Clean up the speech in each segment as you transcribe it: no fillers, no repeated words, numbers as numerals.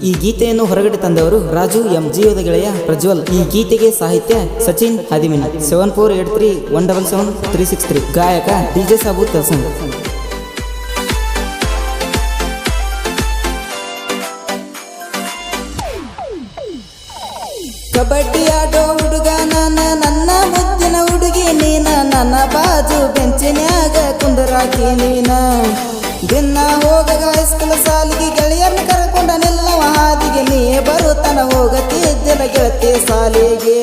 ಈ ಗೀತೆಯನ್ನು ಹೊರಗಡೆ ತಂದವರು ರಾಜು ಎಂ ಜೀವದ ಗೆಳೆಯ ಪ್ರಜ್ವಲ್. ಈ ಗೀತೆಗೆ ಸಾಹಿತ್ಯ ಸಚಿನ್ ಹದಿಮಿನಿ. 7483177363. ಗಾಯಕ ಡಿಜೆ ಸಾಬು ತಲ್ಸನ್. ಕಬಡ್ಡಿ ಆಡೋ ಹುಡುಗ ನಾನ, ನನ್ನ ಮುದ್ದಿನ ಹುಡುಗಿ ನೀನ, ನನ್ನ ಬಾಜು ಬೆಂಚಿನ್ಯಾಗ ಕುಂದರಾಕಿ ನೀನ. ದಿನ ಹೋಗಗ ಹೈಸ್ಕೂಲ್ ಸಾಲಿಗೆ ಗೆಳೆಯರ್ನ ಕರ್ಕೊಂಡ ನಿಲ್ಲವ ಹಾದಿಗೆ, ನೀ ಬರುತ್ತನ ಹೋಗತಿದ್ದಿಲ್ಲ ಗೆಳತಿ ಸಾಲಿಗೆ.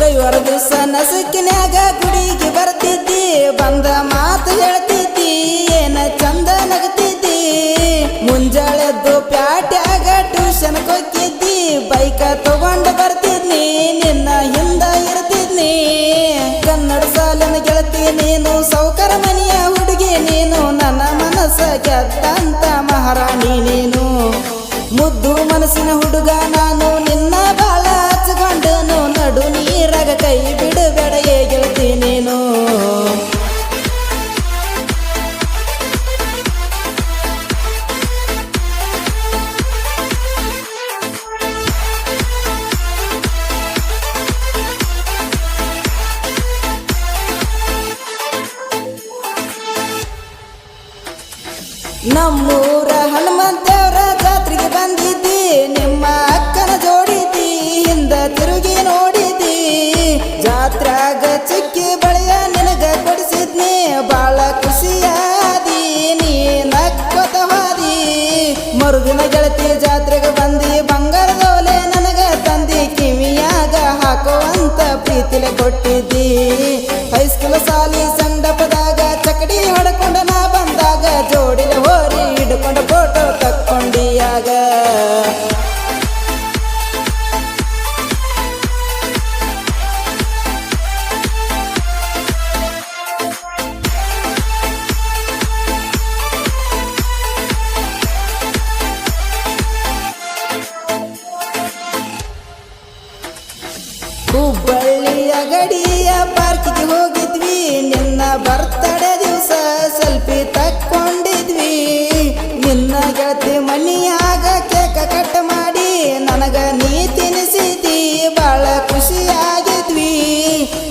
ರವಿವಾರ ದಿವಸ ನಸುಕಿನ್ಯಾಗ ಗುಡಿಗೆ ಬರ್ತಿದ್ದಿ, ಬಂದ ಮಾತು ಹೇಳ್ತಿದ್ದಿ, ಏನ ಚಂದ ನಗತಿದ್ದಿ. ಮುಂಜಾಳೆದ್ದು ಪ್ಯಾಟ್ಯಾಗ ಟ್ಯೂಷನ್ ಕೊಕ್ಕಿದ್ದಿ, ಬೈಕ ತಗೊಂಡು ಬರ್ತಿದ್ನಿ, ನಿನ್ನ ಹಿಂದ ಇರ್ತಿದ್ನಿ. ಕನ್ನಡ ಸಾಲಿನ ಗೆಳತಿ ನೀನು, ಸೌಕರ ಮನೆಯ ಹುಡುಗಿ ನೀನು, ನನ್ನ ಮನಸ್ಸ ಗೆದ್ದಂತ ಮಹಾರಾಣಿ ನೀನು. ಮುದ್ದು ಮನಸ್ಸಿನ ಹುಡುಗ ನಾನು, ನಿನ್ನ ಬಾಳ ಹಚ್ಕೊಂಡನು, ನಡು ನೀರಾಗ ಕೈ ಬಿಡಬೇಡ ಗೆಳತಿ ನೀನು. ನಮ್ಮೂರ ಹನುಮಂತೇವ್ರ ಜಾತ್ರೆಗೆ ಬಂದಿದ್ದಿ, ನಿಮ್ಮ ಅಕ್ಕನ ಜೋಡಿದ್ದಿ, ಹಿಂದ ತಿರುಗಿ ನೋಡಿದ್ದಿ. ಜಾತ್ರಾಗ ಚುಕ್ಕಿ ಬಳೆಯ ನಿನಗ ಕೊಡಿಸಿದ್ನಿ, ಬಾಳ ಖುಷಿಯಾದಿ, ನೀ ನಕ್ಕೊತ ಹೋದಿ. ಮರುದಿನ ಗೆಳತಿ ಜಾತ್ರೆಗೆ ಬಂದಿ, ಬಂಗಾರದೋಲೆ ನನಗ ತಂದಿ, ಕಿವಿಯಾಗ ಹಾಕುವಂತ ಪ್ರೀತಿಲೆ ಕೊಟ್ಟಿದ್ದಿ. ಹೈಸ್ಕೂಲ್ ಸಾಲಿ ಸಂಡಪದಾಗ ಚಕಡಿ ಹೊಡ್ಕೊಂಡ ನಾ ಬಂದಾಗ, ಜೋಡಿನ ಹೋರಿ ಹಿಡ್ಕೊಂಡು ಫೋಟೋ ತಕ್ಕೊಂಡಿಯಾಗ. ಹುಬ್ಬಳ್ಳಿಯ ಗಡಿಯ ಪಾರ್ಕಿಗೆ ಹೋಗಿದ್ವಿ, ನಿನ್ನ ಬರ್ತಡೇ ದಿವಸ ಸೆಲ್ಫಿ ತಕ್ಕೊಂಡಿದ್ವಿ. ನಿನ್ನ ಗೆಳತಿ ಮನಿಯಾಗ ಕೇಕ ಕಟ್ ಮಾಡಿ ನನಗ ನೀ ತಿನಿಸಿದ್ವಿ, ಬಾಳ ಖುಷಿಯಾಗಿದ್ವಿ.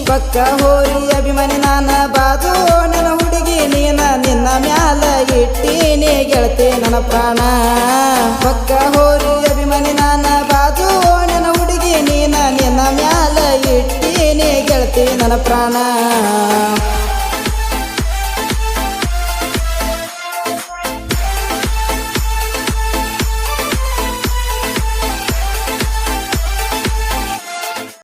ಪಕ್ಕ ಹೋರಿ ಅಭಿಮಾನಿ ನಾನ, ಬಾಜು ನನ್ನ ಹುಡುಗಿ ನೀನ, ನಿನ್ನ ಮ್ಯಾಲ ಇಟ್ಟೀನಿ ಗೆಳತಿ ನನ್ನ ಪ್ರಾಣ. ಪಕ್ಕ ಹೋರಿ ಅಭಿಮಾನಿ ನಾನ, ಬಾಜು ನನ್ನ ಹುಡುಗಿ ನೀನ, ನಿನ್ನ ಮ್ಯಾಲ ಇಟ್ಟೀನಿ ಗೆಳತಿ ನನ್ನ ಪ್ರಾಣ.